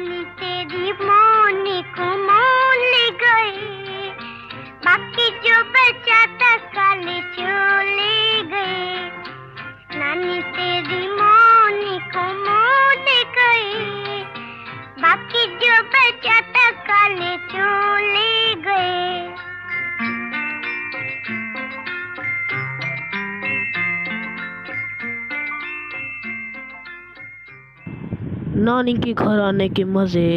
नानी तेरी मोनी को मोल ले गए, बाकी जो बचा था काले चले गए। नानी तेरी मोनी को मोल ले गए, बाकी जो बचा था काले चले गए। नानी के घर आने के मजे।